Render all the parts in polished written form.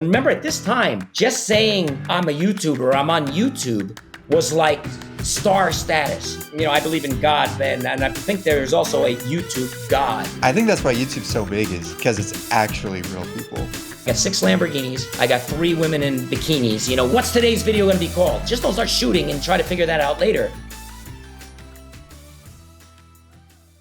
Remember, at this time, just saying I'm a YouTuber, I'm on YouTube, was like star status. I believe in God, and I think there's also a YouTube God. I think that's why YouTube's so big, is because it's actually real people. I got 6 Lamborghinis. I got 3 women in bikinis. What's today's video going to be called? Just don't start shooting and try to figure that out later.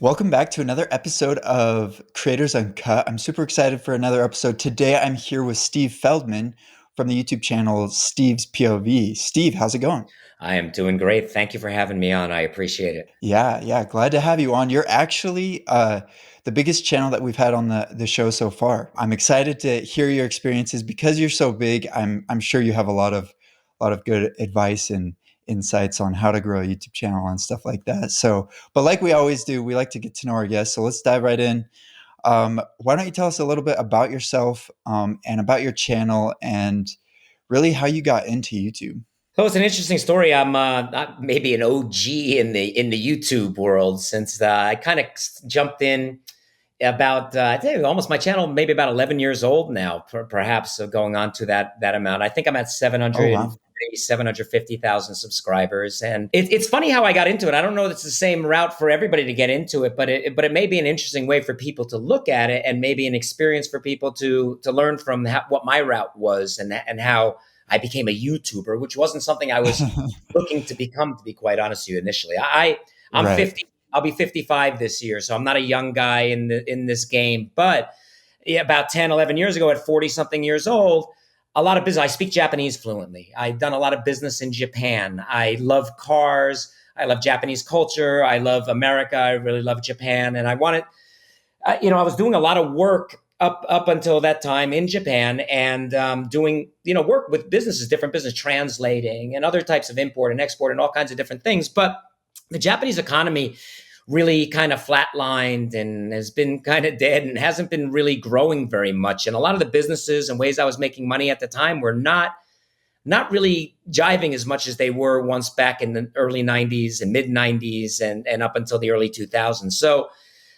Welcome back to another episode of Creators Uncut. I'm super excited for another episode. Today, I'm here with Steve Feldman from the YouTube channel Steve's POV. Steve, how's it going? I am doing great. Thank you for having me on. I appreciate it. Yeah, glad to have you on. You're actually the biggest channel that we've had on the show so far. I'm excited to hear your experiences because you're so big. I'm sure you have a lot of good advice and insights on how to grow a YouTube channel and stuff like that. So, but like we always do, we like to get to know our guests. So let's dive right in. Why don't you tell us a little bit about yourself and about your channel and really how you got into YouTube? So it's an interesting story. I'm maybe an OG in the YouTube world, since I kind of jumped in about I think almost my channel maybe about 11 years old now, perhaps, so going on to that amount. I think I'm at 750,000 subscribers, and it's funny how I got into it. I don't know if it's the same route for everybody to get into it, but it may be an interesting way for people to look at it, and maybe an experience for people to learn from what my route was, and how I became a YouTuber, which wasn't something I was looking to become, to be quite honest with you, initially. I'm Right. 50. I'll be 55 this year, so I'm not a young guy in this game. But yeah, about 10, 11 years ago, at 40 something years old, a lot of business. I speak Japanese fluently. I've done a lot of business in Japan. I love cars. I love Japanese culture. I love America. I really love Japan, and I wanted. I was doing a lot of work up until that time in Japan, and doing work with businesses, different business, translating and other types of import and export and all kinds of different things. But the Japanese economy really kind of flatlined and has been kind of dead and hasn't been really growing very much. And a lot of the businesses and ways I was making money at the time were not really jiving as much as they were once back in the early 90s and mid 90s and up until the early 2000s. So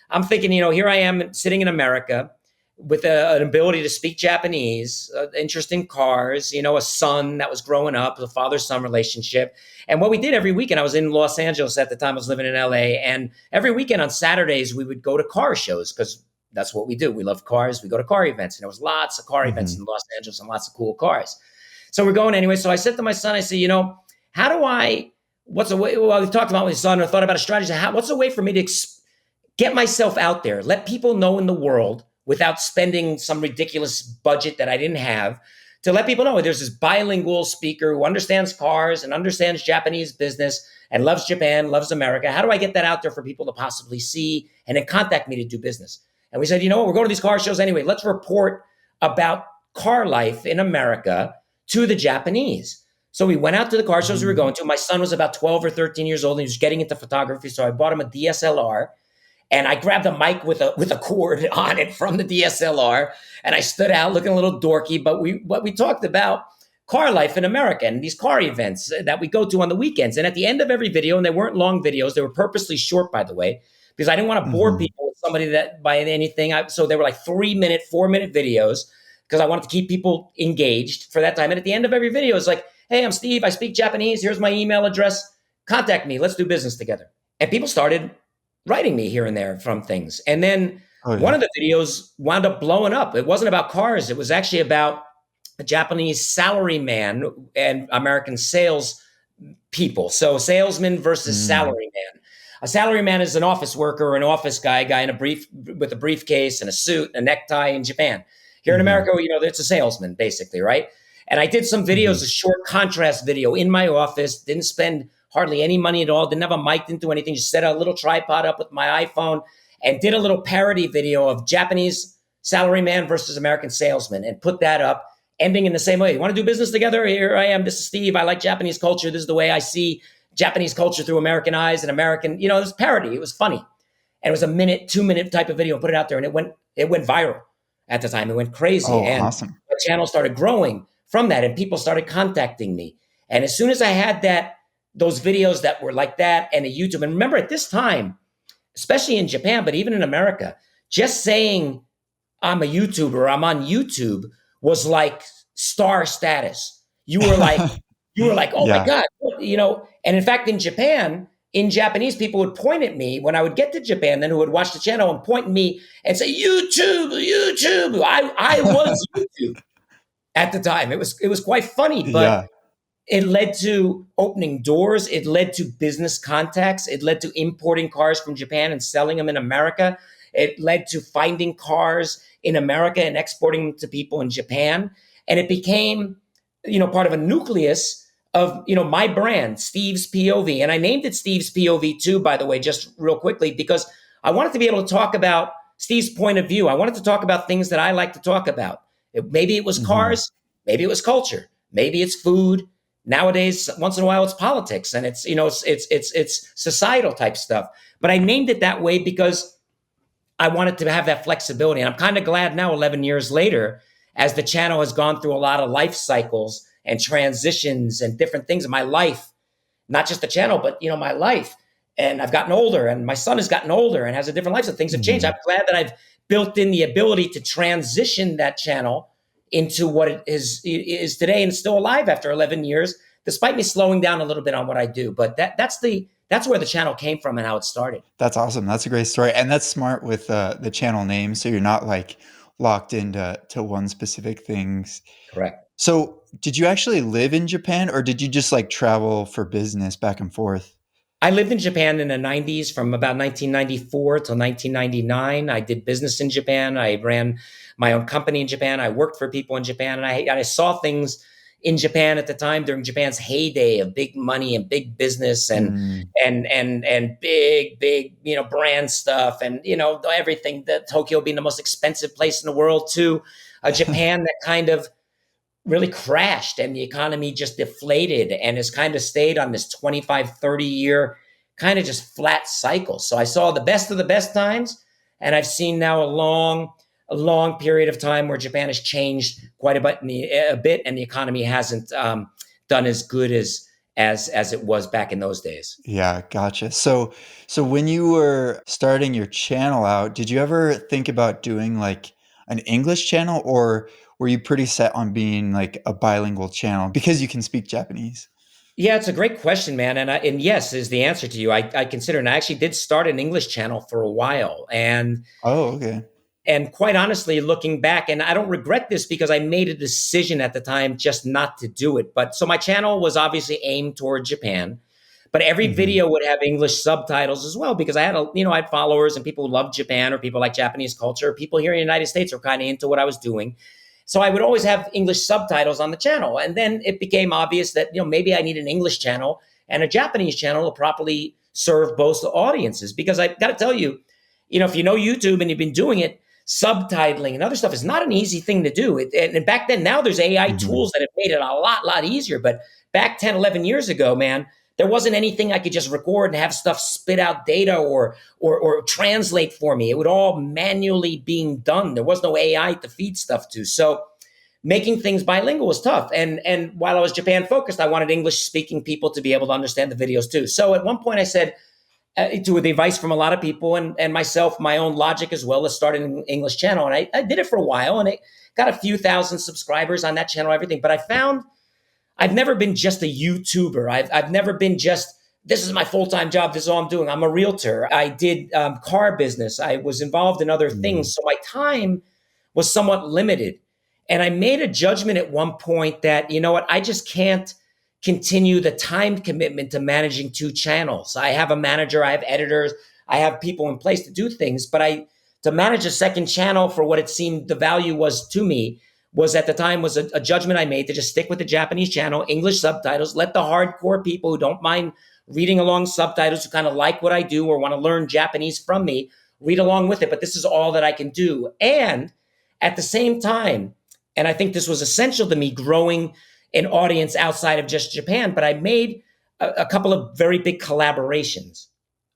I'm thinking, here I am sitting in America with an ability to speak Japanese, interest in cars, a son that was growing up, a father-son relationship. And what we did every weekend, I was in Los Angeles at the time, I was living in LA. And every weekend on Saturdays, we would go to car shows because that's what we do. We love cars. We go to car events. And there was lots of car events in Los Angeles and lots of cool cars. So we're going anyway. So I said to my son, I said, how do what's a way, well, we talked about with my son, or thought about a strategy. What's a way for me to get myself out there, let people know in the world without spending some ridiculous budget that I didn't have, to let people know there's this bilingual speaker who understands cars and understands Japanese business and loves Japan, loves America. How do I get that out there for people to possibly see and then contact me to do business? And we said, we're going to these car shows anyway. Let's report about car life in America to the Japanese. So we went out to the car shows we were going to. My son was about 12 or 13 years old, and he was getting into photography. So I bought him a DSLR. And I grabbed a mic with a cord on it from the DSLR, and I stood out looking a little dorky. But we talked about car life in America and these car events that we go to on the weekends. And at the end of every video, and they weren't long videos, they were purposely short, by the way, because I didn't want to bore people with somebody that by anything. So they were like 3-minute, 4-minute videos, because I wanted to keep people engaged for that time. And at the end of every video, it's like, hey, I'm Steve. I speak Japanese. Here's my email address. Contact me. Let's do business together. And people started writing me here and there from things. And then one of the videos wound up blowing up. It wasn't about cars. It was actually about a Japanese salaryman and American sales people. So salesman versus salaryman. A salaryman is an office worker or an office guy in with a briefcase and a suit, a necktie in Japan. Here in America, it's a salesman, basically, right? And I did some videos, a short contrast video in my office, didn't spend hardly any money at all, didn't have a mic, didn't do anything, just set a little tripod up with my iPhone and did a little parody video of Japanese salaryman versus American salesman and put that up, ending in the same way. You want to do business together? Here I am. This is Steve. I like Japanese culture. This is the way I see Japanese culture through American eyes and American, it was parody. It was funny. And it was a 2-minute type of video, put it out there, and it went viral at the time. It went crazy. And awesome. The channel started growing from that, and people started contacting me. And as soon as I had those videos that were like that and a YouTube. And remember, at this time, especially in Japan, but even in America, just saying I'm a YouTuber, I'm on YouTube, was like star status. You were like, oh my Yeah. God, and in fact, in Japan, in Japanese, people would point at me when I would get to Japan, then who would watch the channel and point at me and say, YouTube, YouTube. I was YouTube at the time. It was quite funny, but Yeah. it led to opening doors. It led to business contacts. It led to importing cars from Japan and selling them in America. It led to finding cars in America and exporting them to people in Japan. And it became, part of a nucleus of, my brand, Steve's POV. And I named it Steve's POV too, by the way, just real quickly, because I wanted to be able to talk about Steve's point of view. I wanted to talk about things that I like to talk about. Maybe it was Hmm. cars, maybe it was culture, maybe it's food. Nowadays, once in a while, it's politics and it's societal type stuff. But I named it that way because I wanted to have that flexibility. And I'm kind of glad now, 11 years later, as the channel has gone through a lot of life cycles and transitions and different things in my life, not just the channel, but my life. And I've gotten older, and my son has gotten older and has a different life. So things have changed. Hmm. I'm glad that I've built in the ability to transition that channel into what it is today, and still alive after 11 years, despite me slowing down a little bit on what I do. But that's where the channel came from and how it started. That's awesome. That's a great story. And that's smart with the channel name. So you're not like locked into one specific things. Correct. So did you actually live in Japan or did you just like travel for business back and forth? I lived in Japan in the 90s from about 1994 till 1999. I did business in Japan. I ran my own company in Japan. I worked for people in Japan, and I saw things in Japan at the time during Japan's heyday of big money and big business and Mm. and big brand stuff and everything. That Tokyo being the most expensive place in the world, to Japan that kind of really crashed and the economy just deflated and has kind of stayed on this 25, 30 year kind of just flat cycle. So I saw the best of the best times, and I've seen now a long period of time where Japan has changed quite a bit, and the economy hasn't done as good as it was back in those days. Yeah, gotcha. So when you were starting your channel out, did you ever think about doing like an English channel or were you pretty set on being like a bilingual channel because you can speak Japanese? Yeah, it's a great question, man. And yes is the answer to you. I consider, and I actually did start an English channel for a while, Oh, okay. and quite honestly, looking back, and I don't regret this because I made a decision at the time just not to do it. But so my channel was obviously aimed toward Japan, but every Hmm. video would have English subtitles as well because I had followers and people who love Japan or people like Japanese culture. People here in the United States were kind of into what I was doing. So I would always have English subtitles on the channel. And then it became obvious that, maybe I need an English channel and a Japanese channel to properly serve both audiences. Because I got to tell you, if you know YouTube and you've been doing it, subtitling and other stuff is not an easy thing to do. And back then, now there's AI Hmm. tools that have made it a lot easier. But back 10, 11 years ago, man, there wasn't anything I could just record and have stuff spit out data or translate for me. It would all manually being done. There was no AI to feed stuff to. So making things bilingual was tough. And while I was Japan focused, I wanted English speaking people to be able to understand the videos too. So at one point I said, to the advice from a lot of people and myself, my own logic as well, let's start an English channel. And I did it for a while, and it got a few thousand subscribers on that channel, everything. But I found I've never been just a YouTuber. I've never been just, this is my full-time job. This is all I'm doing. I'm a realtor. I did car business. I was involved in other Hmm. things. So my time was somewhat limited. And I made a judgment at one point that, you know what, I just can't continue the time commitment to managing two channels. I have a manager, I have editors, I have people in place to do things, but to manage a second channel for what it seemed the value was to me was at the time was a judgment I made to just stick with the Japanese channel, English subtitles, let the hardcore people who don't mind reading along subtitles, who kind of like what I do or want to learn Japanese from me, read along with it. But this is all that I can do. And at the same time, and I think this was essential to me growing an audience outside of just Japan, but I made a couple of very big collaborations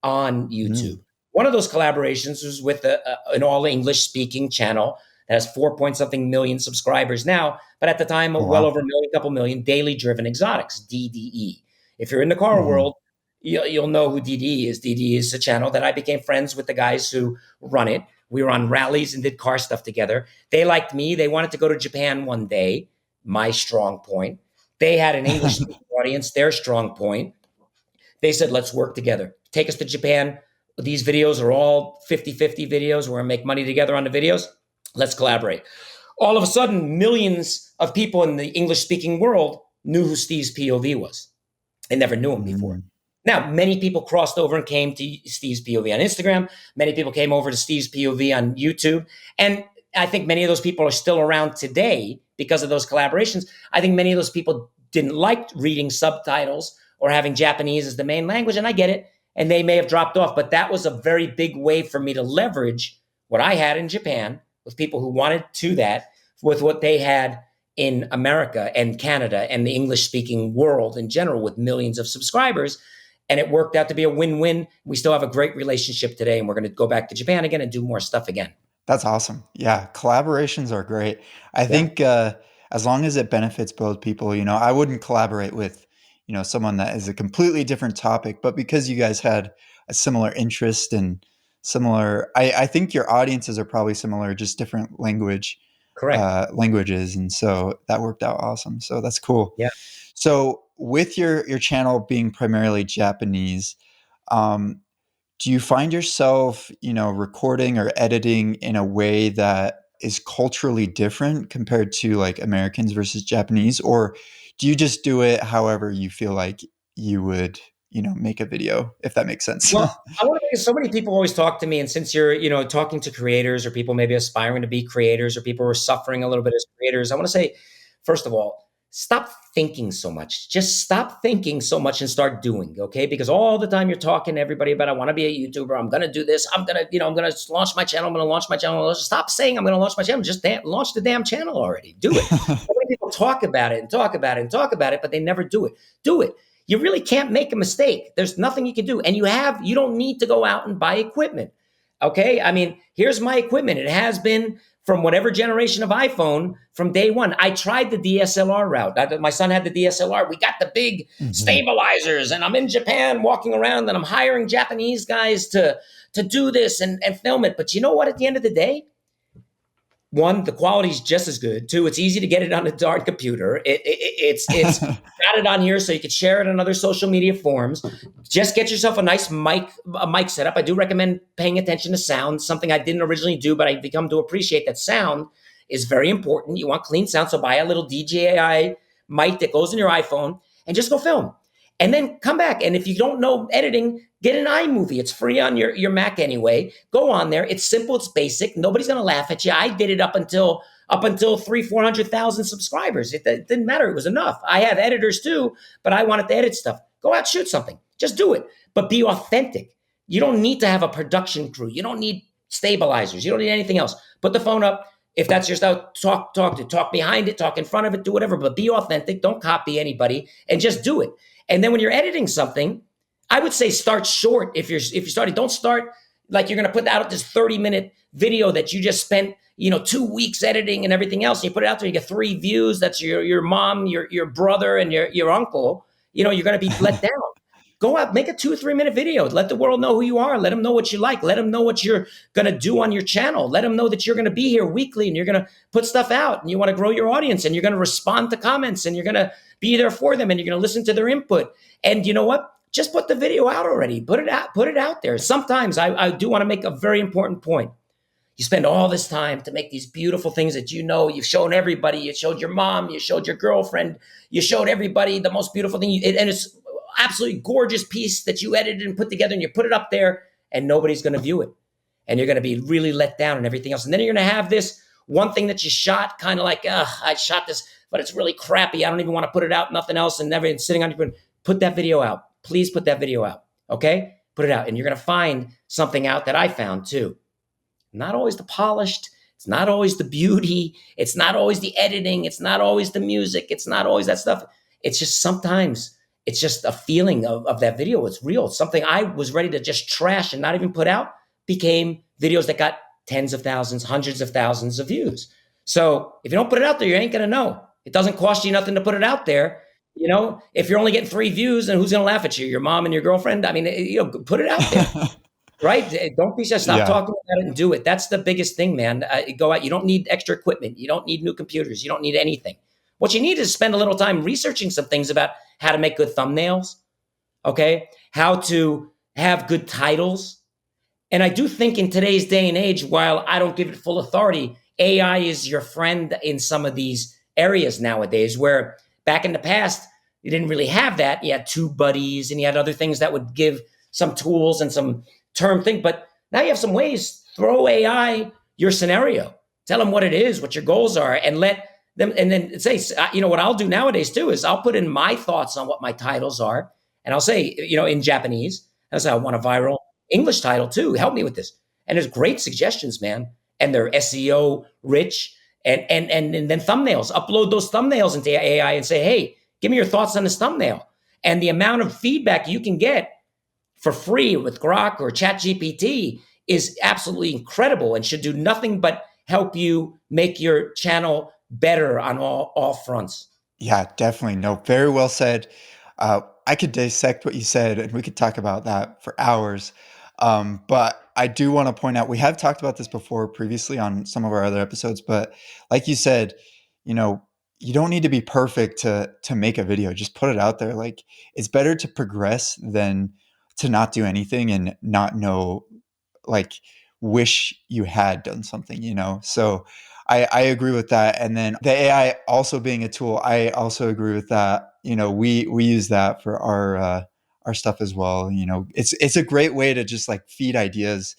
on YouTube. Hmm. One of those collaborations was with an all English speaking channel that has 4 point something million subscribers now, but at the time, Oh, well wow. over a million, couple million daily driven exotics, DDE. If you're in the car Hmm. world, you'll know who DDE is. DDE is a channel that I became friends with the guys who run it. We were on rallies and did car stuff together. They liked me. They wanted to go to Japan one day. my strong point. They had an English speaking audience, their strong point. They said, let's work together. Take us to Japan. These videos are all 50-50 videos. We're going to make money together on the videos. Let's collaborate. All of a sudden, millions of people in the English speaking world knew who Steve's POV was. They never knew him before. Now, many people crossed over and came to Steve's POV on Instagram. Many people came over to Steve's POV on YouTube. And I think many of those people are still around today because of those collaborations. I think many of those people didn't like reading subtitles or having Japanese as the main language, and I get it. And they may have dropped off, but that was a very big way for me to leverage what I had in Japan with people who wanted to that with what they had in America and Canada and the English-speaking world in general with millions of subscribers. And it worked out to be a win-win. We still have a great relationship today, and we're going to go back to Japan again and do more stuff again. That's awesome. Yeah, collaborations are great. I think as long as it benefits both people, I wouldn't collaborate with, someone that is a completely different topic, but because you guys had a similar interest and similar, I think your audiences are probably similar, just different Correct. languages. And so that worked out awesome. So that's cool. Yeah. So with your channel being primarily Japanese, do you find yourself, recording or editing in a way that is culturally different compared to like Americans versus Japanese? Or do you just do it however you feel like you would, make a video, if that makes sense? Well, I want to make so many people always talk to me, and since you're, talking to creators or people maybe aspiring to be creators or people who are suffering a little bit as creators, I want to say, first of all, stop thinking so much. Just stop thinking so much and start doing, okay? Because all the time you're talking to everybody about, I want to be a YouTuber. I'm going to do this. I'm going to launch my channel. I'm going to launch my channel. Stop saying I'm going to launch my channel. Just launch the damn channel already. Do it. So many people talk about it and talk about it and talk about it, but they never do it. Do it. You really can't make a mistake. There's nothing you can do. And you don't need to go out and buy equipment. Okay? I mean, here's my equipment. It has been from whatever generation of iPhone from day one. I tried the DSLR route. My son had the DSLR. We got the big stabilizers, and I'm in Japan walking around, and I'm hiring Japanese guys to do this and film it. But you know what? At the end of the day, one, the quality's just as good. Two, it's easy to get it on a darn computer. It's got it on here so you can share it on other social media forums. Just get yourself a nice mic setup. I do recommend paying attention to sound, something I didn't originally do, but I've become to appreciate that sound is very important. You want clean sound, so buy a little DJI mic that goes in your iPhone and just go film. And then come back. And if you don't know editing, get an iMovie. It's free on your Mac anyway. Go on there. It's simple. It's basic. Nobody's going to laugh at you. I did it up until 300,000-400,000 subscribers. It didn't matter. It was enough. I have editors too, but I wanted to edit stuff. Go out, shoot something. Just do it. But be authentic. You don't need to have a production crew. You don't need stabilizers. You don't need anything else. Put the phone up. If that's your style, talk behind it, talk in front of it, do whatever, but be authentic. Don't copy anybody and just do it. And then when you're editing something, I would say start short. If you're starting, don't start like you're going to put out this 30-minute video that you just spent, 2 weeks editing and everything else. And you put it out there, you get 3 views. That's your mom, your brother, and your uncle. You're going to be let down. Go out, make a 2 or 3 minute video. Let the world know who you are. Let them know what you like. Let them know what you're going to do on your channel. Let them know that you're going to be here weekly and you're going to put stuff out and you want to grow your audience and you're going to respond to comments and you're going to be there for them and you're going to listen to their input. And you know what? Just put the video out already. Put it out there. Sometimes I do want to make a very important point. You spend all this time to make these beautiful things that you've shown everybody. You showed your mom, you showed your girlfriend, you showed everybody the most beautiful thing. And it's absolutely gorgeous piece that you edited and put together and you put it up there and nobody's going to view it. And you're going to be really let down and everything else. And then you're going to have this one thing that you shot kind of like, I shot this, but it's really crappy. I don't even want to put it out, nothing else. And never sitting on your, put that video out. Please put that video out. Okay. Put it out. And you're going to find something out that I found too. Not always the polished. It's not always the beauty. It's not always the editing. It's not always the music. It's not always that stuff. It's just sometimes it's just a feeling of that video. It's real. It's something I was ready to just trash and not even put out became videos that got tens of thousands, hundreds of thousands of views. So if you don't put it out there, you ain't going to know. It doesn't cost you nothing to put it out there. If you're only getting 3 views, then who's going to laugh at you? Your mom and your girlfriend? I mean, put it out there. Right? Don't be just stop talking about it and do it. That's the biggest thing, man. Go out. You don't need extra equipment. You don't need new computers. You don't need anything. What you need is spend a little time researching some things about how to make good thumbnails, okay? How to have good titles. And I do think in today's day and age, while I don't give it full authority, AI is your friend in some of these areas nowadays, where back in the past, you didn't really have that. You had Tube Buddies and you had other things that would give some tools and some term thing. But now you have some ways. Throw AI your scenario. Tell them what it is, what your goals are, and let them, and then say, what I'll do nowadays too is I'll put in my thoughts on what my titles are. And I'll say, in Japanese, I'll say, I want a viral English title too. Help me with this. And there's great suggestions, man. And they're SEO rich. And then thumbnails. Upload those thumbnails into AI and say, hey, give me your thoughts on this thumbnail. And the amount of feedback you can get for free with Grok or ChatGPT is absolutely incredible and should do nothing but help you make your channel better on all fronts. Yeah, definitely. No, very well said. I could dissect what you said, and we could talk about that for hours. But I do want to point out, we have talked about this before previously on some of our other episodes, but like you said, you don't need to be perfect to make a video. Just put it out there. Like, it's better to progress than to not do anything and not know, like, wish you had done something, So I agree with that. And then the AI also being a tool, I also agree with that. We use that for our stuff as well. It's a great way to just like feed ideas,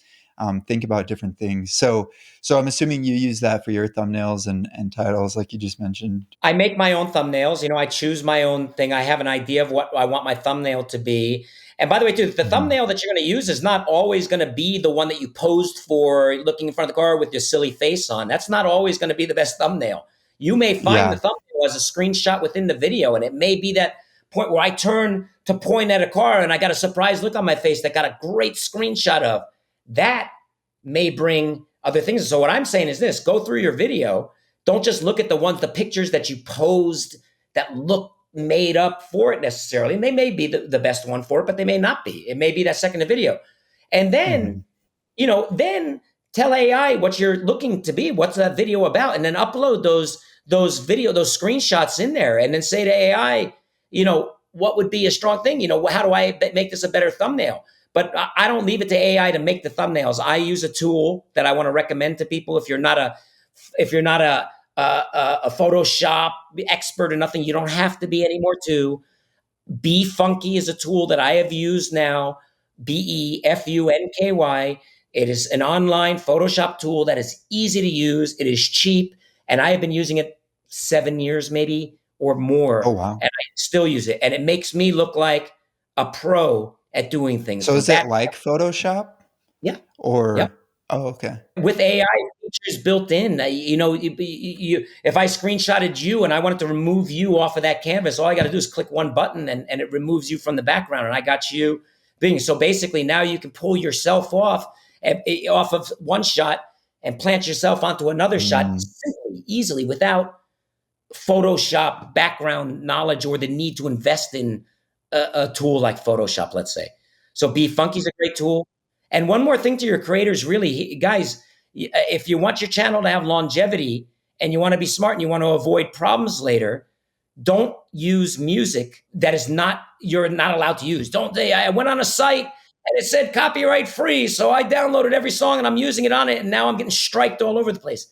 think about different things. So I'm assuming you use that for your thumbnails and titles, like you just mentioned. I make my own thumbnails. I choose my own thing. I have an idea of what I want my thumbnail to be. And by the way, too, the Mhm. thumbnail that you're going to use is not always going to be the one that you posed for looking in front of the car with your silly face on. That's not always going to be the best thumbnail. You may find the Yeah. thumbnail as a screenshot within the video, and it may be that point where I turn to point at a car and I got a surprised look on my face that got a great screenshot of. That may bring other things. So what I'm saying is this: go through your video. Don't just look at the pictures that you posed that look made up for it necessarily. And they may be the best one for it, but they may not be. It may be that second video. And then, Mhm. then tell AI what you're looking to be. What's that video about? And then upload those screenshots in there, and then say to AI, what would be a strong thing? How do I make this a better thumbnail? But I don't leave it to AI to make the thumbnails. I use a tool that I want to recommend to people. If you're not a Photoshop expert or nothing, you don't have to be anymore. Too. Be Funky is a tool that I have used now. BEFUNKY. It is an online Photoshop tool that is easy to use. It is cheap, and I have been using it 7 years, maybe or Oh, more, wow. and I still use it. And it makes me look like a pro at doing things So from is it back. like Photoshop Yeah, yeah. or, oh, okay. With AI features built in. If I screenshotted you and I wanted to remove you off of that canvas, all I got to do is click one button and it removes you from the background, and I got you being. So basically, now you can pull yourself off of one shot and plant yourself onto another shot Mm, simply, easily, without Photoshop background knowledge or the need to invest in a tool like Photoshop, let's say. So Be Funky is a great tool. And one more thing to your creators, really, guys, if you want your channel to have longevity and you want to be smart and you want to avoid problems later, don't use music that is not you're not allowed to use. Don't they? I went on a site and it said copyright free, so I downloaded every song and I'm using it on it, and now I'm getting striked all over the place.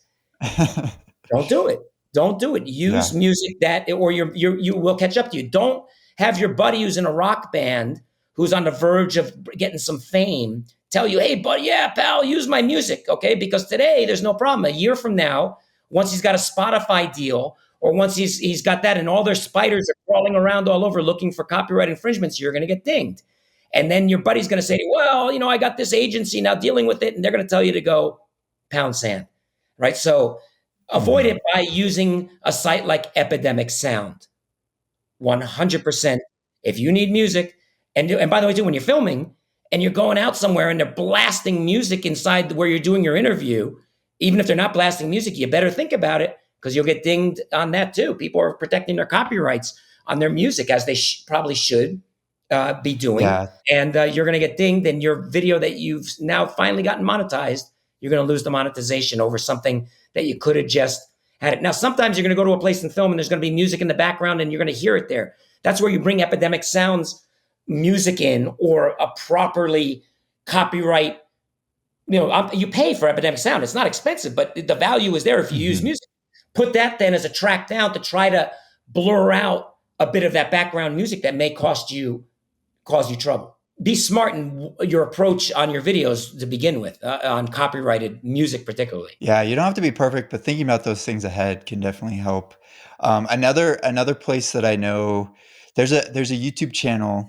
Don't do it. Don't do it. Use yeah. music that, or you will catch up to you. Don't have your buddy who's in a rock band who's on the verge of getting some fame tell you, "Hey, buddy, yeah, pal, use my music, okay?" Because today there's no problem. A year from now, once he's got a Spotify deal, or once he's got that, and all their spiders are crawling around all over looking for copyright infringements, you're going to get dinged. And then your buddy's going to say, "Well, I got this agency now dealing with it," and they're going to tell you to go pound sand, right? So avoid Mhm. it by using a site like Epidemic Sound. 100%. If you need music, and by the way, too, when you're filming and you're going out somewhere and they're blasting music inside where you're doing your interview, even if they're not blasting music, you better think about it, because you'll get dinged on that too. People are protecting their copyrights on their music, as they probably should be doing. Yeah. And you're going to get dinged, and your video that you've now finally gotten monetized, you're going to lose the monetization over something that you could have just had it. Now, sometimes you're going to go to a place and film and there's going to be music in the background and you're going to hear it there. That's where you bring Epidemic Sounds music in, or a properly copyright. You pay for Epidemic Sound. It's not expensive, but the value is there if you use Hmm. music. Put that then as a track down to try to blur out a bit of that background music that may cause you trouble. Be smart in your approach on your videos to begin with, on copyrighted music particularly. Yeah, you don't have to be perfect, but thinking about those things ahead can definitely help. Another place that I know, there's a YouTube channel.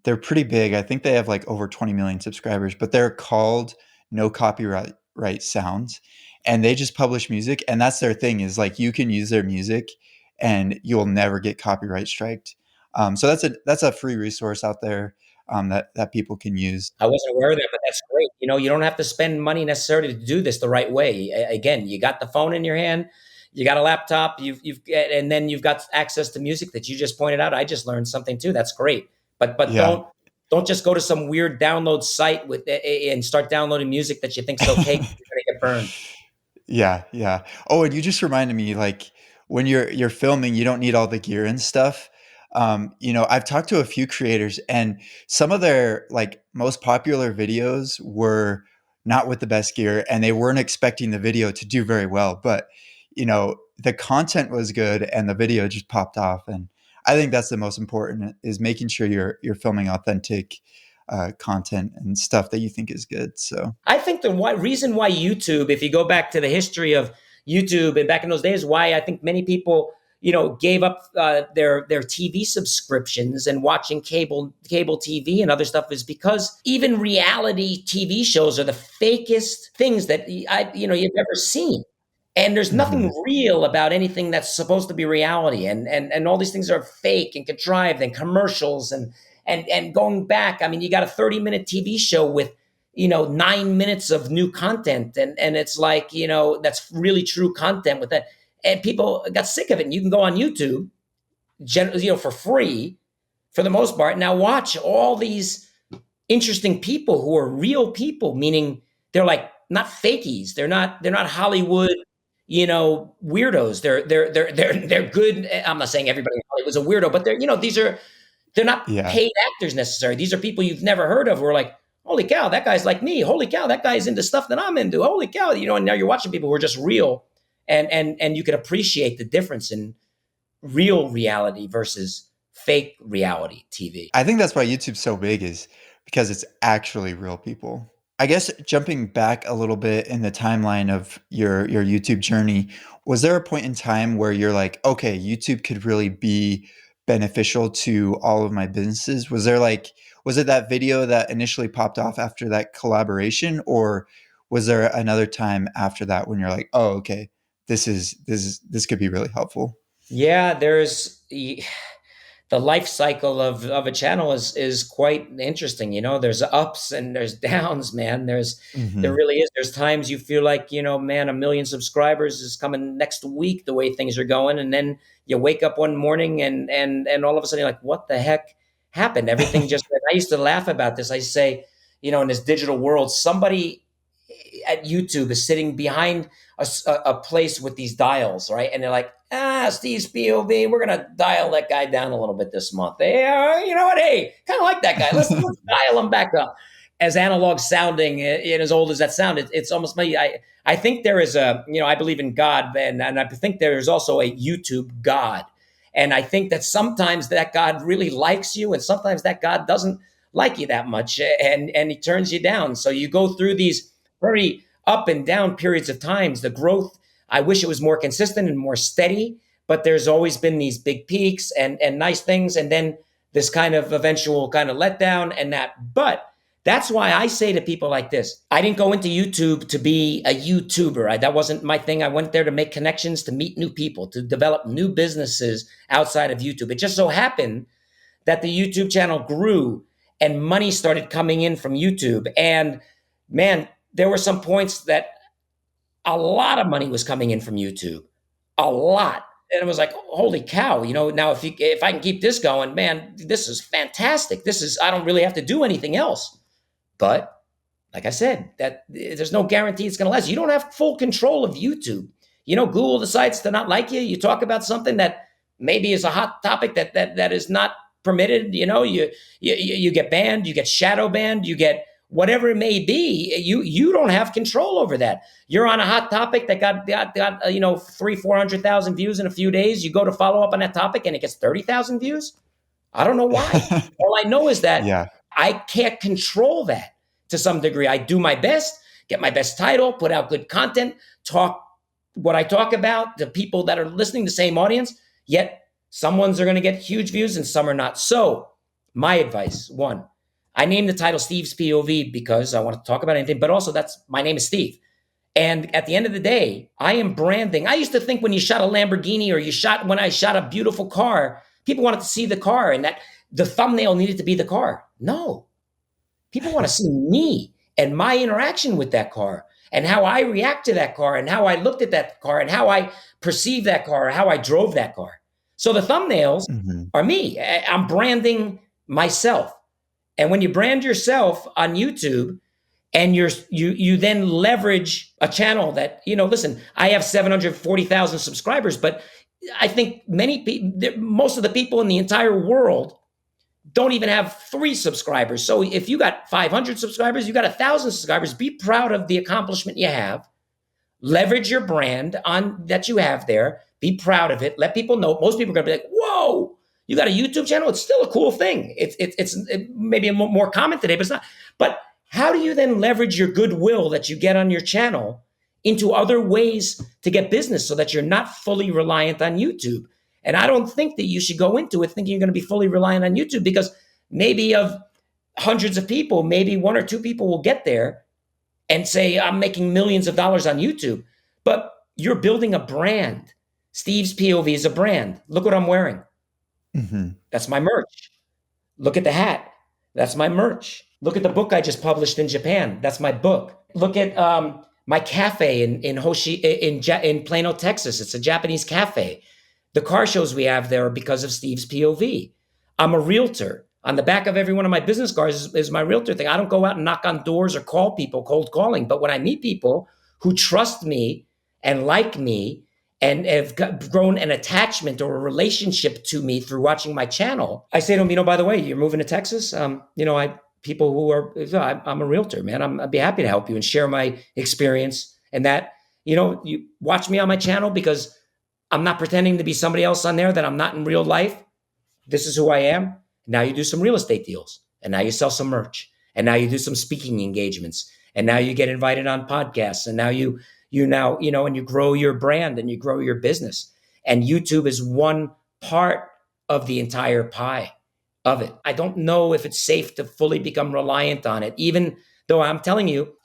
They're pretty big. I think they have like over 20 million subscribers, but they're called No Copyright Sounds, and they just publish music. And that's their thing, is like you can use their music, and you'll never get copyright striked. So that's a free resource out there, that people can use. I wasn't aware of that, but that's great. You don't have to spend money necessarily to do this the right way. Again, you got the phone in your hand, you got a laptop, and then you've got access to music that you just pointed out. I just learned something too. That's great. But Yeah. don't just go to some weird download site and start downloading music that you think's okay. You're gonna get burned. Yeah, yeah. Oh, and you just reminded me, like when you're filming, you don't need all the gear and stuff. I've talked to a few creators, and some of their like most popular videos were not with the best gear, and they weren't expecting the video to do very well. But the content was good, and the video just popped off. And I think that's the most important, is making sure you're filming authentic content and stuff that you think is good. So I think the reason why YouTube, if you go back to the history of YouTube and back in those days, why I think many people, gave up their TV subscriptions and watching cable TV and other stuff, is because even reality TV shows are the fakest things that you've ever seen. And there's nothing mhm. real about anything that's supposed to be reality, and all these things are fake and contrived, and commercials, and going back. I mean, you got a 30-minute TV show with 9 minutes of new content, and it's like, that's really true content with that, and people got sick of it. And you can go on YouTube, for free for the most part. Now watch all these interesting people who are real people, meaning they're like not fakies. They're not Hollywood, weirdos. They're good. I'm not saying everybody in Hollywood's a weirdo, but they're not Yeah. paid actors necessarily. These are people you've never heard of who are like, holy cow, that guy's like me. Holy cow, that guy's into stuff that I'm into. Holy cow, and now you're watching people who are just real, and you can appreciate the difference in real reality versus fake reality TV. I think that's why YouTube's so big, is because it's actually real people. I guess jumping back a little bit in the timeline of your YouTube journey, was there a point in time where you're like, okay, YouTube could really be beneficial to all of my businesses? Was it that video that initially popped off after that collaboration, or was there another time after that when you're like, oh, okay, this could be really helpful? Yeah, the life cycle of a channel is quite interesting. There's ups and there's downs, man. There Hmm. really is. There's times you feel like, man, 1 million subscribers is coming next week the way things are going, and then you wake up one morning and all of a sudden you're like, what the heck happened? Everything just. I used to laugh about this. I say, in this digital world, somebody at YouTube is sitting behind a place with these dials, right? And they're like, Steve's POV, we're gonna dial that guy down a little bit this month. Hey, you know what? Hey, kind of like that guy. Let's dial him back up. As analog sounding and as old as that sound, it's almost me. I think there is I believe in God, and I think there is also a YouTube God. And I think that sometimes that God really likes you, and sometimes that God doesn't like you that much, and he turns you down. So you go through these very up and down periods of times. The growth, I wish it was more consistent and more steady, but there's always been these big peaks and nice things, and then this kind of eventual kind of letdown and that. But that's why I say to people like this, I didn't go into YouTube to be a YouTuber. That wasn't my thing. I went there to make connections, to meet new people, to develop new businesses outside of YouTube. It just so happened that the YouTube channel grew and money started coming in from YouTube. And man, there were some points that a lot of money was coming in from YouTube, a lot. And it was like, holy cow, now if I can keep this going, man, this is fantastic. I don't really have to do anything else. But like I said, that there's no guarantee it's going to last. You don't have full control of YouTube. Google decides to not like you. You talk about something that maybe is a hot topic that is not permitted. You get banned, you get shadow banned, you get whatever it may be. You don't have control over that. You're on a hot topic that got 300,000-400,000 views in a few days. You go to follow up on that topic and it gets 30,000 views. I don't know why. All I know is that Yeah. I can't control that to some degree. I do my best, get my best title, put out good content, talk what I talk about, the people that are listening, the same audience, yet some ones are going to get huge views and some are not. So my advice, one, I named the title Steve's POV because I want to talk about anything, but also my name is Steve. And at the end of the day, I am branding. I used to think when you shot a Lamborghini or when I shot a beautiful car, people wanted to see the car and that the thumbnail needed to be the car. No, people want to see me and my interaction with that car and how I react to that car and how I looked at that car and how I perceived that car or how I drove that car. So the thumbnails are me. I'm branding myself. And when you brand yourself on YouTube and you then leverage a channel that, listen, I have 740,000 subscribers, but I think most of the people in the entire world don't even have 3 subscribers. So if you got 500 subscribers, you got 1,000 subscribers, be proud of the accomplishment you have. Leverage your brand that you have there. Be proud of it. Let people know. Most people are going to be like, whoa, you got a YouTube channel? It's still a cool thing. It's maybe more common today, but it's not. But how do you then leverage your goodwill that you get on your channel into other ways to get business so that you're not fully reliant on YouTube? And I don't think that you should go into it thinking you're going to be fully reliant on YouTube, because maybe of hundreds of people, maybe 1 or 2 people will get there and say, I'm making millions of dollars on YouTube. But you're building a brand. Steve's POV is a brand. Look what I'm wearing. That's my merch. Look at the hat. That's my merch. Look at the book I just published in Japan. That's my book. Look at my cafe in Plano, Texas. It's a Japanese cafe. The car shows we have there are because of Steve's POV. I'm a realtor. On the back of every one of my business cards is my realtor thing. I don't go out and knock on doors or call people, cold calling. But when I meet people who trust me and like me and have grown an attachment or a relationship to me through watching my channel, I say to them, by the way, you're moving to Texas? I'm a realtor, man. I'd be happy to help you and share my experience. And that, you watch me on my channel because I'm not pretending to be somebody else on there that I'm not in real life. This is who I am. Now you do some real estate deals, and now you sell some merch, and now you do some speaking engagements, and now you get invited on podcasts, and now you and you grow your brand and you grow your business. And YouTube is one part of the entire pie of it. I don't know if it's safe to fully become reliant on it, even though I'm telling you,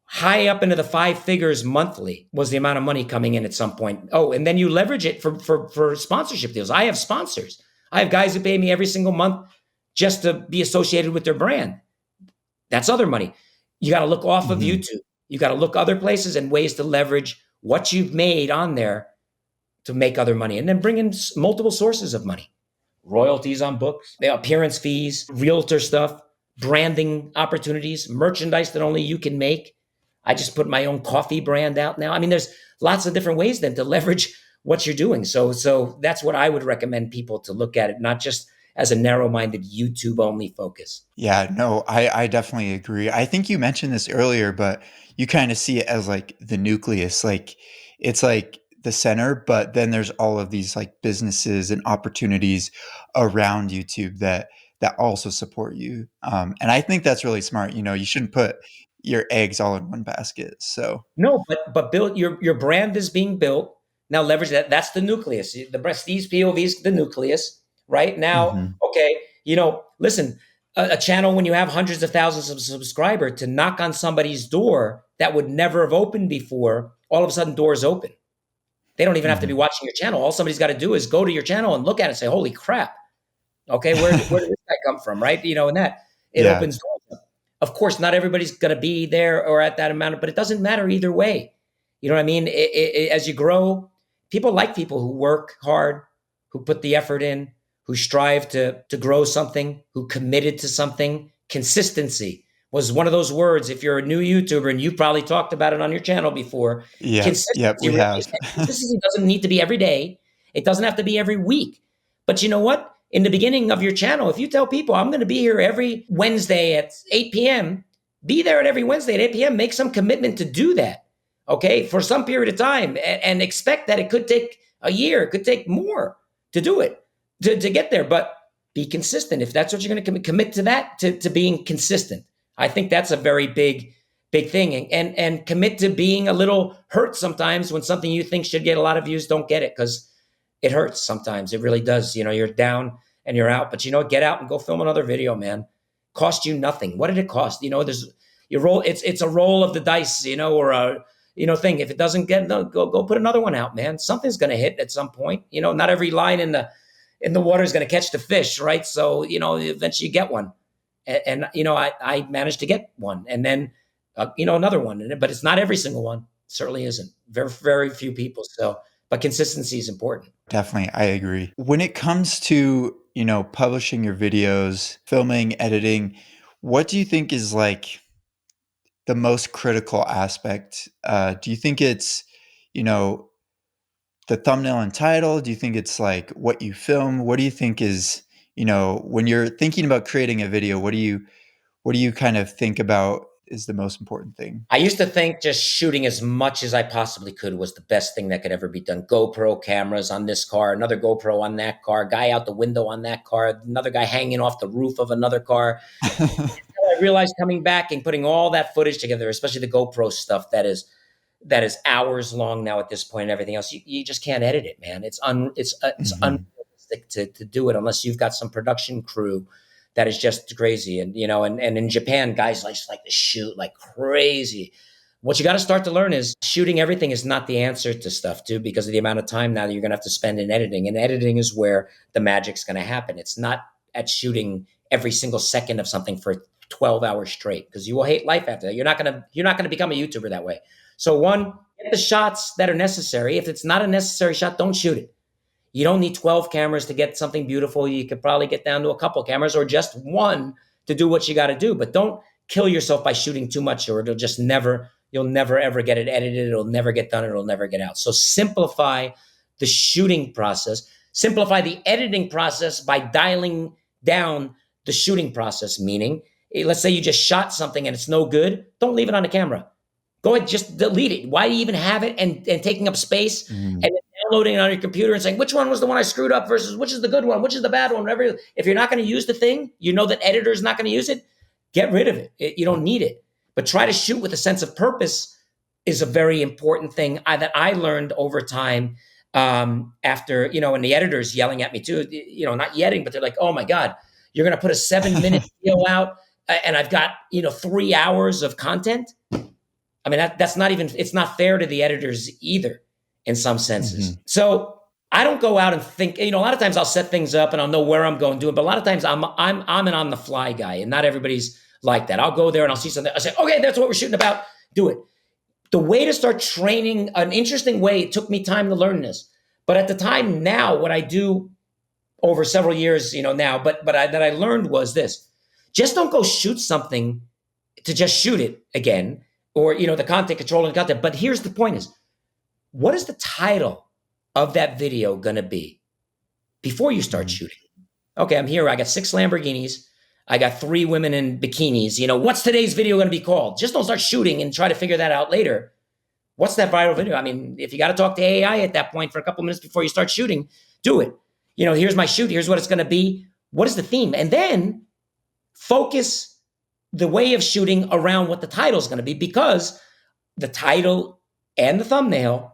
high up into the 5 figures monthly was the amount of money coming in at some point. Oh, and then you leverage it for sponsorship deals. I have sponsors. I have guys who pay me every single month just to be associated with their brand. That's other money. You got to look off of YouTube. You got to look other places and ways to leverage what you've made on there to make other money, and then bring in multiple sources of money. Royalties on books, the appearance fees, realtor stuff, branding opportunities, merchandise that only you can make. I just put my own coffee brand out now. I mean, there's lots of different ways then to leverage what you're doing. So that's what I would recommend people to look at it, not just as a narrow-minded YouTube only focus. Yeah, no, I definitely agree. I think you mentioned this earlier, but you kind of see it as like the nucleus, like it's like the center, but then there's all of these like businesses and opportunities around YouTube that also support you. And I think that's really smart. You shouldn't put your eggs all in one basket. So no, but build your brand is being built. Now leverage that. That's the nucleus. The Prestige POV is the nucleus, right? Now, okay, listen, a channel when you have hundreds of thousands of subscribers, to knock on somebody's door that would never have opened before, all of a sudden doors open. They don't even have to be watching your channel. All somebody's got to do is go to your channel and look at it and say, holy crap. Okay, where did this guy come from, right? And that it opens doors up. Of course, not everybody's going to be there or at that amount, but it doesn't matter either way. You know what I mean? As you grow, people like people who work hard, who put the effort in, who strive to grow something, who committed to something. Consistency. was one of those words. If you're a new YouTuber, and you probably talked about it on your channel before, Yep, yep, consistency we really is. have. Consistency doesn't need to be every day. It doesn't have to be every week. But you know what? In the beginning of your channel, if you tell people, I'm going to be here every Wednesday at 8 p.m., be there at every Wednesday at 8 p.m., make some commitment to do that, okay, for some period of time, and expect that it could take a year, it could take more to do it, to get there. But be consistent. If that's what you're going to commit to that, to being consistent. I think that's a very big thing. And commit to being a little hurt sometimes when something you think should get a lot of views don't get it, because it hurts sometimes. It really does. You're down and you're out, but get out and go film another video, man. Cost you nothing. What did it cost? There's your roll. It's a roll of the dice, or a thing. If it doesn't get, no, go put another one out, man. Something's going to hit at some point. Not every line in the water is going to catch the fish, right? So eventually you get one, and I managed to get one, and then another one, but it's not every single one. It certainly isn't. Very very few people. So, but consistency is important. Definitely, I agree. When it comes to, publishing your videos, filming, editing, what do you think is like the most critical aspect? Do you think it's, the thumbnail and title? Do you think it's like what you film? What do you think is, when you're thinking about creating a video, what do you kind of think about is the most important thing? I used to think just shooting as much as I possibly could was the best thing that could ever be done. GoPro cameras on this car, another GoPro on that car, guy out the window on that car, another guy hanging off the roof of another car. I realized coming back and putting all that footage together, especially the GoPro stuff that is hours long now at this point, and everything else, you just can't edit it, man. It's unrealistic to do it unless you've got some production crew that is just crazy. And and in Japan, guys just like to shoot like crazy. What you got to start to learn is shooting everything is not the answer to stuff too, because of the amount of time now that you're going to have to spend in editing. And editing is where the magic's going to happen. It's not at shooting every single second of something for 12 hours straight, because you will hate life after that. You're not going to become a YouTuber that way. So one, get the shots that are necessary. If it's not a necessary shot, don't shoot it. You don't need 12 cameras to get something beautiful. You could probably get down to a couple cameras or just one to do what you got to do. But don't kill yourself by shooting too much, or you'll never ever get it edited. It'll never get done. It'll never get out. So simplify the shooting process. Simplify the editing process by dialing down the shooting process. Meaning, let's say you just shot something and it's no good. Don't leave it on the camera. Go ahead, just delete it. Why do you even have it and taking up space and then downloading it on your computer and saying, which one was the one I screwed up versus which is the good one, which is the bad one, whatever. If you're not going to use the thing, that editor is not going to use it, get rid of it. You don't need it. But try to shoot with a sense of purpose is a very important thing that I learned over time after, and the editors yelling at me too, not yelling, but they're like, oh my God, you're going to put a 7-minute video out and I've got, 3 hours of content. I mean, that's not even, it's not fair to the editors either in some senses. Mm-hmm. So I don't go out and think, a lot of times I'll set things up and I'll know where I'm going to do it. But a lot of times I'm an on the fly guy, and not everybody's like that. I'll go there and I'll see something. I say, okay, that's what we're shooting about. Do it. The way to start training, an interesting way, it took me time to learn this. But at the time now, what I do over several years, now, that I learned was this: just don't go shoot something to just shoot it again. Or, the content, controlling the content. But here's the point is, what is the title of that video going to be before you start shooting? Okay, I'm here. I got 6 Lamborghinis. I got 3 women in bikinis. What's today's video going to be called? Just don't start shooting and try to figure that out later. What's that viral video? I mean, if you got to talk to AI at that point for a couple minutes before you start shooting, do it. Here's my shoot. Here's what it's going to be. What is the theme? And then focus the way of shooting around what the title is going to be, because the title and the thumbnail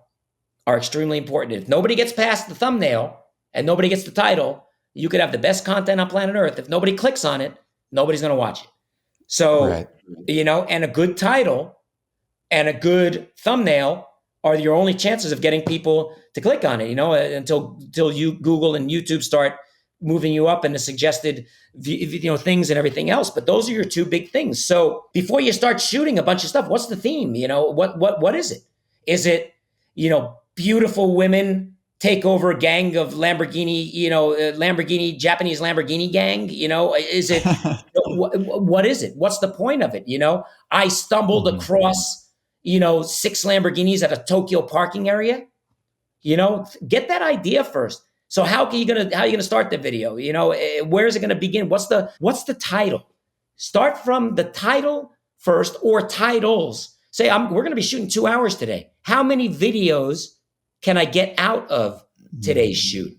are extremely important. If nobody gets past the thumbnail and nobody gets the title, you could have the best content on planet Earth. If nobody clicks on it, nobody's going to watch it. So, right. And a good title and a good thumbnail are your only chances of getting people to click on it, until you Google and YouTube start moving you up in the suggested, things and everything else. But those are your 2 big things. So before you start shooting a bunch of stuff, what's the theme? What is it? Is it, beautiful women take over a gang of Lamborghini, Japanese Lamborghini gang? Is it, what is it? What's the point of it? I stumbled across, 6 Lamborghinis at a Tokyo parking area. Get that idea first. So how are you gonna start the video? Where is it gonna begin? What's the title? Start from the title first, or titles. Say, we're gonna be shooting 2 hours today. How many videos can I get out of today's shoot?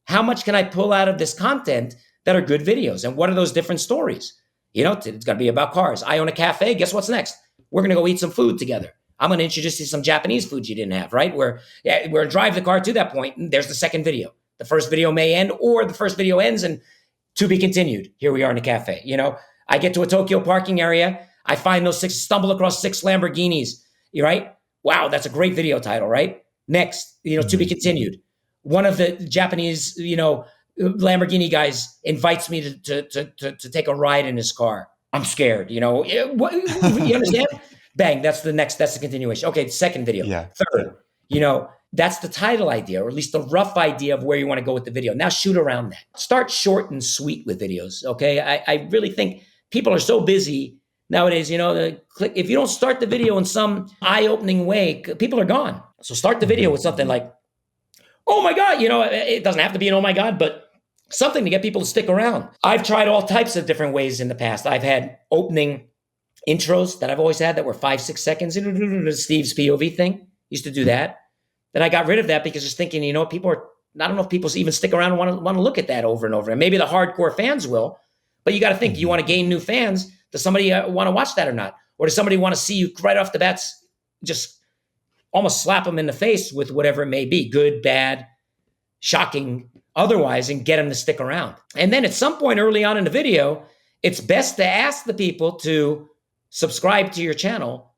How much can I pull out of this content that are good videos? And what are those different stories? It's gonna be about cars. I own a cafe. Guess what's next? We're gonna go eat some food together. I'm going to introduce you to some Japanese food you didn't have, right? We're drive the car to that point, and there's the second video. The first video may end, or the first video ends, and to be continued. Here we are in a cafe. I get to a Tokyo parking area. I find stumble across 6 Lamborghinis. Right? Wow, that's a great video title, right? Next, to be continued. One of the Japanese, Lamborghini guys invites me to take a ride in his car. I'm scared. You understand? Bang, that's the continuation. Okay, second video. Yeah. Third, that's the title idea, or at least the rough idea of where you want to go with the video. Now shoot around that. Start short and sweet with videos, okay? I really think people are so busy nowadays, if you don't start the video in some eye-opening way, people are gone. So start the video with something like, oh my God, it doesn't have to be an oh my God, but something to get people to stick around. I've tried all types of different ways in the past. I've had opening intros that I've always had that were 5-6 seconds. Steve's POV thing, used to do that. Then I got rid of that because just thinking, people are, I don't know if people even stick around and want to look at that over and over. And maybe the hardcore fans will, but you got to think, do you want to gain new fans? Does somebody want to watch that or not? Or does somebody want to see you right off the bat, just almost slap them in the face with whatever it may be, good, bad, shocking, otherwise, and get them to stick around? And then at some point early on in the video, it's best to ask the people to subscribe to your channel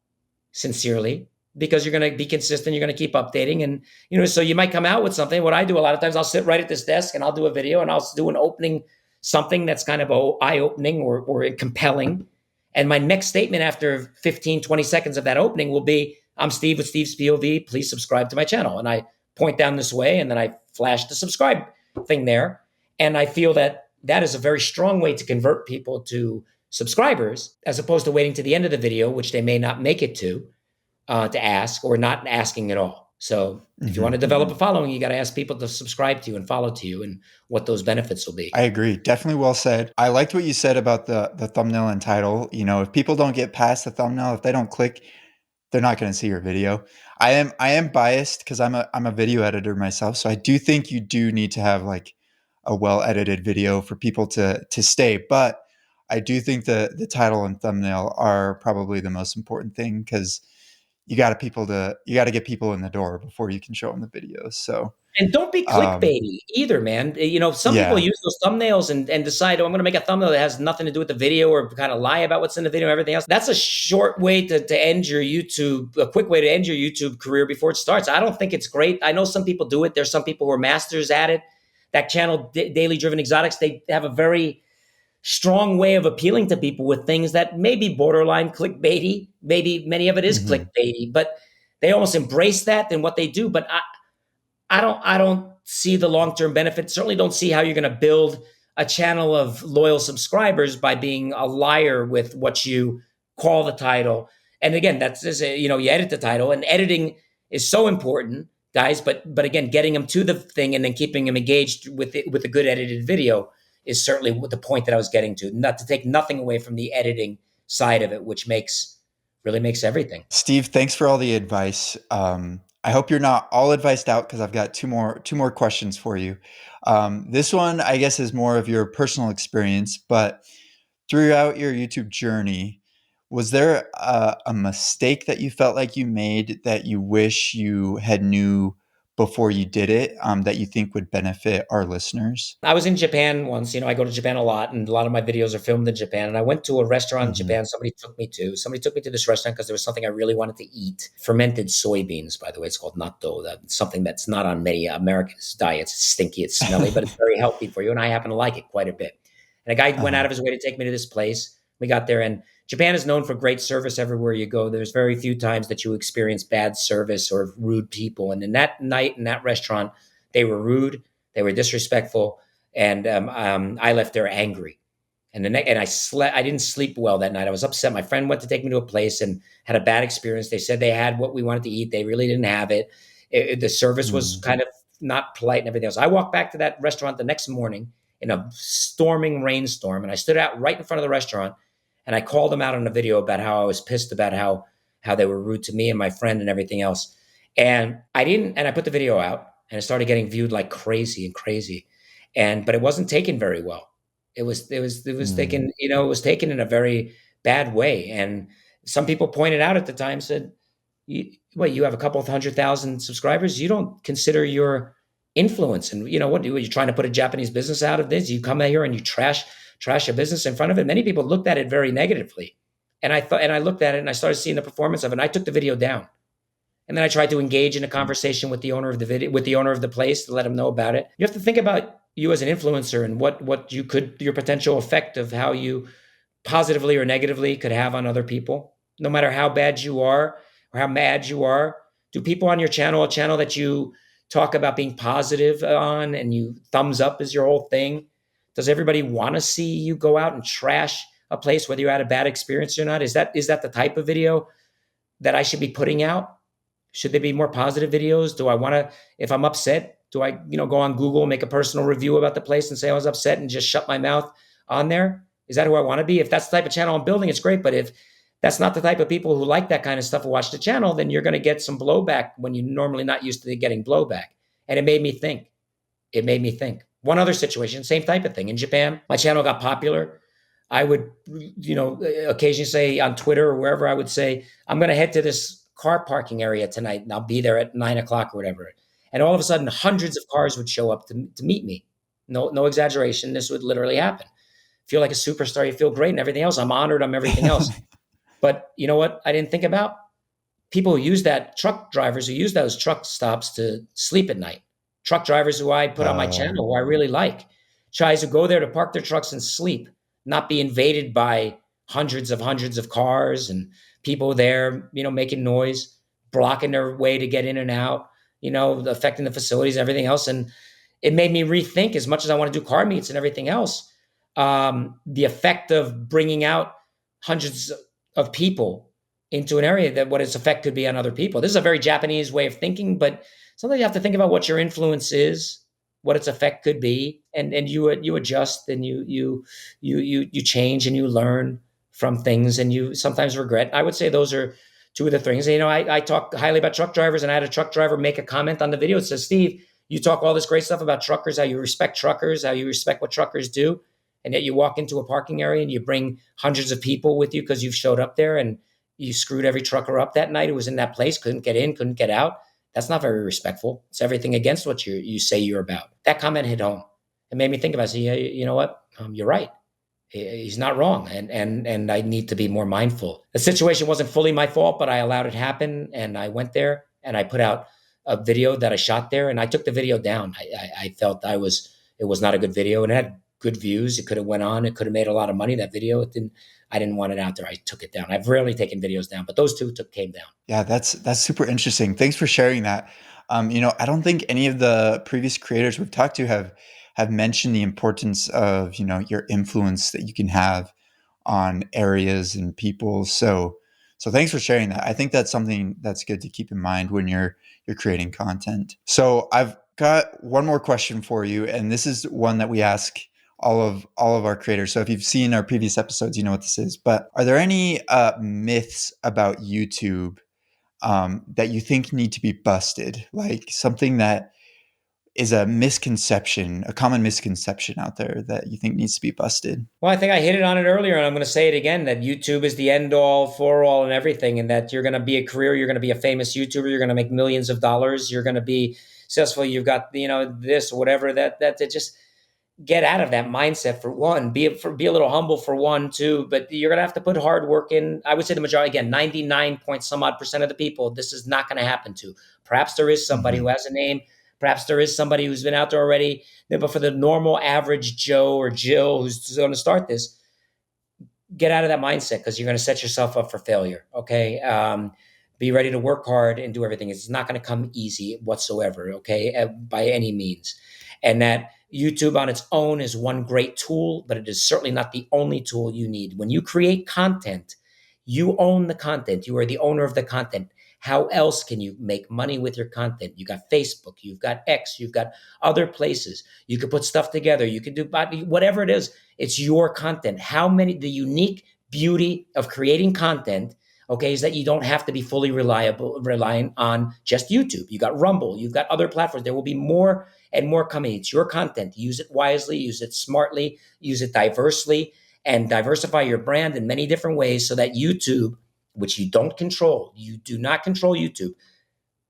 sincerely, because you're going to be consistent. You're going to keep updating. And, so you might come out with something. What I do a lot of times, I'll sit right at this desk and I'll do a video, and I'll do an opening, something that's kind of eye-opening or compelling. And my next statement after 15, 20 seconds of that opening will be, I'm Steve with Steve's POV. Please subscribe to my channel. And I point down this way, and then I flash the subscribe thing there. And I feel that is a very strong way to convert people to subscribers, as opposed to waiting to the end of the video, which they may not make it to ask, or not asking at all. So if you want to develop a following, you got to ask people to subscribe to you and follow to you, and what those benefits will be. I agree. Definitely well said. I liked what you said about the thumbnail and title. If people don't get past the thumbnail, if they don't click, they're not going to see your video. I am biased because I'm a video editor myself. So I do think you do need to have like a well-edited video for people to stay. But I do think the title and thumbnail are probably the most important thing, because you got to get people in the door before you can show them the videos. So, and don't be clickbaity either, man. Some people use those thumbnails and decide, I'm going to make a thumbnail that has nothing to do with the video, or kind of lie about what's in the video and everything else. That's a short way to end your YouTube, a quick way to end your YouTube career before it starts. I don't think it's great. I know some people do it. There's some people who are masters at it. That channel, Daily Driven Exotics, they have a very strong way of appealing to people with things that may be borderline clickbaity. Maybe many of it is clickbaity, but they almost embrace that in what they do. But I don't see the long-term benefit. Certainly don't see how you're going to build a channel of loyal subscribers by being a liar with what you call the title. And again, you edit the title, and editing is so important, guys. But again, getting them to the thing and then keeping them engaged with a good edited video is certainly the point that I was getting to. Not to take nothing away from the editing side of it, which really makes everything. Steve, thanks for all the advice. I hope you're not all advised out, because I've got two more questions for you. This one, I guess, is more of your personal experience, but throughout your YouTube journey, was there a mistake that you felt like you made that you wish you had knew before you did it, that you think would benefit our listeners? I was in Japan once. I go to Japan a lot, and a lot of my videos are filmed in Japan. And I went to a restaurant in Japan. Somebody took me to this restaurant because there was something I really wanted to eat. Fermented soybeans, by the way. It's called natto. That's something that's not on many Americans' diets. It's stinky, it's smelly, but it's very healthy for you. And I happen to like it quite a bit. And a guy went out of his way to take me to this place. We got there, and Japan is known for great service everywhere you go. There's very few times that you experience bad service or rude people. And in that night, in that restaurant, they were rude, they were disrespectful, and I left there angry. And I didn't sleep well that night. I was upset. My friend went to take me to a place and had a bad experience. They said they had what we wanted to eat. They really didn't have it. The service was Mm. kind of not polite and everything else. I walked back to that restaurant the next morning in a storming rainstorm, and I stood out right in front of the restaurant, and I called them out on a video about how I was pissed about how they were rude to me and my friend and everything else. And I put the video out, and it started getting viewed like crazy and crazy. But it wasn't taken very well. It was Mm. taken, it was taken in a very bad way. And some people pointed out at the time, said, you have a couple of 100,000 subscribers. You don't consider your influence. And what, you're trying to put a Japanese business out of this. You come here and you trash a business in front of it. Many people looked at it very negatively. And I looked at it and I started seeing the performance of it. And I took the video down. And then I tried to engage in a conversation with the owner of the video, with the owner of the place, to let him know about it. You have to think about you as an influencer and what your potential effect of how you positively or negatively could have on other people. No matter how bad you are or how mad you are, do people on your channel, a channel that you talk about being positive on and you thumbs up is your whole thing? Does everybody want to see you go out and trash a place, whether you had a bad experience or not? Is that the type of video that I should be putting out? Should there be more positive videos? Do I want to, if I'm upset, do I, go on Google, make a personal review about the place and say I was upset and just shut my mouth on there? Is that who I want to be? If that's the type of channel I'm building, it's great. But if that's not the type of people who like that kind of stuff who watch the channel, then you're going to get some blowback when you're normally not used to getting blowback. And it made me think. One other situation, same type of thing. In Japan, my channel got popular. I would, occasionally say on Twitter or wherever, I would say, I'm going to head to this car parking area tonight and I'll be there at 9 o'clock or whatever. And all of a sudden, hundreds of cars would show up to meet me. No exaggeration. This would literally happen. Feel like a superstar. You feel great and everything else. I'm honored. I'm everything else. But you know what I didn't think about? People who use that, truck drivers who use those truck stops to sleep at night. Truck drivers who I put on my Oh. channel, who I really like. Guys who go there to park their trucks and sleep, not be invaded by hundreds of cars and people there, making noise, blocking their way to get in and out, affecting the facilities and everything else. And it made me rethink, as much as I want to do car meets and everything else, the effect of bringing out hundreds of people into an area, that what its effect could be on other people. This is a very Japanese way of thinking, but sometimes you have to think about what your influence is, what its effect could be, and you adjust and you change and you learn from things, and you sometimes regret. I would say those are two of the things. I talk highly about truck drivers, and I had a truck driver make a comment on the video. It says, Steve, you talk all this great stuff about truckers, how you respect truckers, how you respect what truckers do, and yet you walk into a parking area and you bring hundreds of people with you because you've showed up there, and you screwed every trucker up that night who was in that place, couldn't get in, couldn't get out. That's not very respectful. It's everything against what you say you're about. That comment hit home. It made me think about it. Yeah, you know what? You're right. He's not wrong, and I need to be more mindful. The situation wasn't fully my fault, but I allowed it to happen, and I went there and I put out a video that I shot there, and I took the video down. I felt it was not a good video, and it had good views. It could have went on. It could have made a lot of money. That video, it didn't. I didn't want it out there. I took it down. I've rarely taken videos down, but those two came down. Yeah, that's super interesting. Thanks for sharing that. I don't think any of the previous creators we've talked to have mentioned the importance of, your influence that you can have on areas and people. So thanks for sharing that. I think that's something that's good to keep in mind when you're creating content. So I've got one more question for you, and this is one that we ask all of our creators. So if you've seen our previous episodes, you know what this is. But are there any myths about YouTube that you think need to be busted? Like something that is a misconception, a common misconception out there that you think needs to be busted? Well, I think I hit it on it earlier, and I'm going to say it again, that YouTube is the end all, for all, and everything, and that you're going to be a career, you're going to be a famous YouTuber, you're going to make millions of dollars, you're going to be successful, you've got, this, whatever, that just get out of that mindset, for one. Be a little humble, for one, too. But you're gonna have to put hard work in. I would say the majority, again, 99 point some odd percent of the people, this is not going to happen to. Perhaps there is somebody Mm-hmm. who has a name. Perhaps there is somebody who's been out there already. But for the normal average Joe or Jill who's going to start this, get out of that mindset, because you're going to set yourself up for failure. Okay. Be ready to work hard and do everything. It's not going to come easy whatsoever. Okay. By any means. And that YouTube on its own is one great tool, but it is certainly not the only tool you need. When you create content, you own the content. You are the owner of the content. How else can you make money with your content? You got Facebook, you've got X, you've got other places. You could put stuff together. You could do whatever it is. It's your content. The unique beauty of creating content, okay, is that you don't have to be fully reliant on just YouTube. You got Rumble, you've got other platforms. There will be more and more coming. It's your content. Use it wisely, use it smartly, use it diversely, and diversify your brand in many different ways so that YouTube, which you don't control, you do not control YouTube.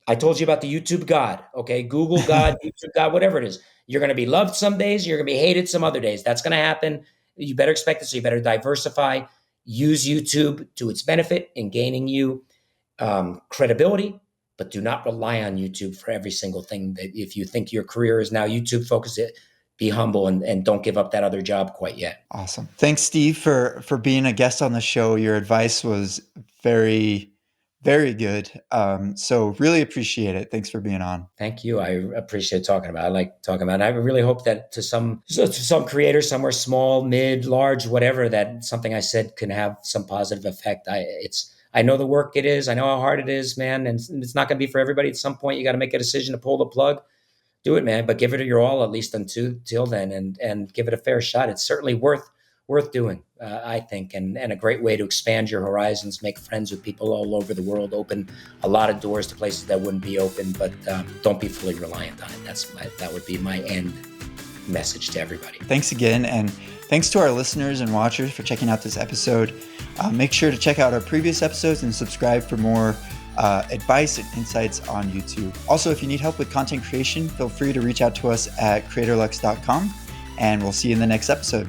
I told you about the YouTube God, okay? Google God, YouTube God, whatever it is. You're going to be loved some days, you're going to be hated some other days. That's going to happen. You better expect it, so you better diversify. Use YouTube to its benefit in gaining you credibility, but do not rely on YouTube for every single thing. That if you think your career is now YouTube focused, be humble and don't give up that other job quite yet. Awesome. Thanks, Steve, for being a guest on the show. Your advice was very, very good. So really appreciate it. Thanks for being on. Thank you. I appreciate talking about it. I like talking about it. I really hope that to some creators somewhere small, mid, large, whatever, that something I said can have some positive effect. I know the work it is. I know how hard it is, man. And it's not going to be for everybody. At some point, you got to make a decision to pull the plug. Do it, man. But give it your all, at least until then, and give it a fair shot. It's certainly worth doing, I think, and a great way to expand your horizons, make friends with people all over the world, open a lot of doors to places that wouldn't be open. But don't be fully reliant on it. That would be my end message to everybody. Thanks again, and thanks to our listeners and watchers for checking out this episode. Make sure to check out our previous episodes and subscribe for more advice and insights on YouTube. Also, if you need help with content creation, feel free to reach out to us at creatorlux.com, and we'll see you in the next episode.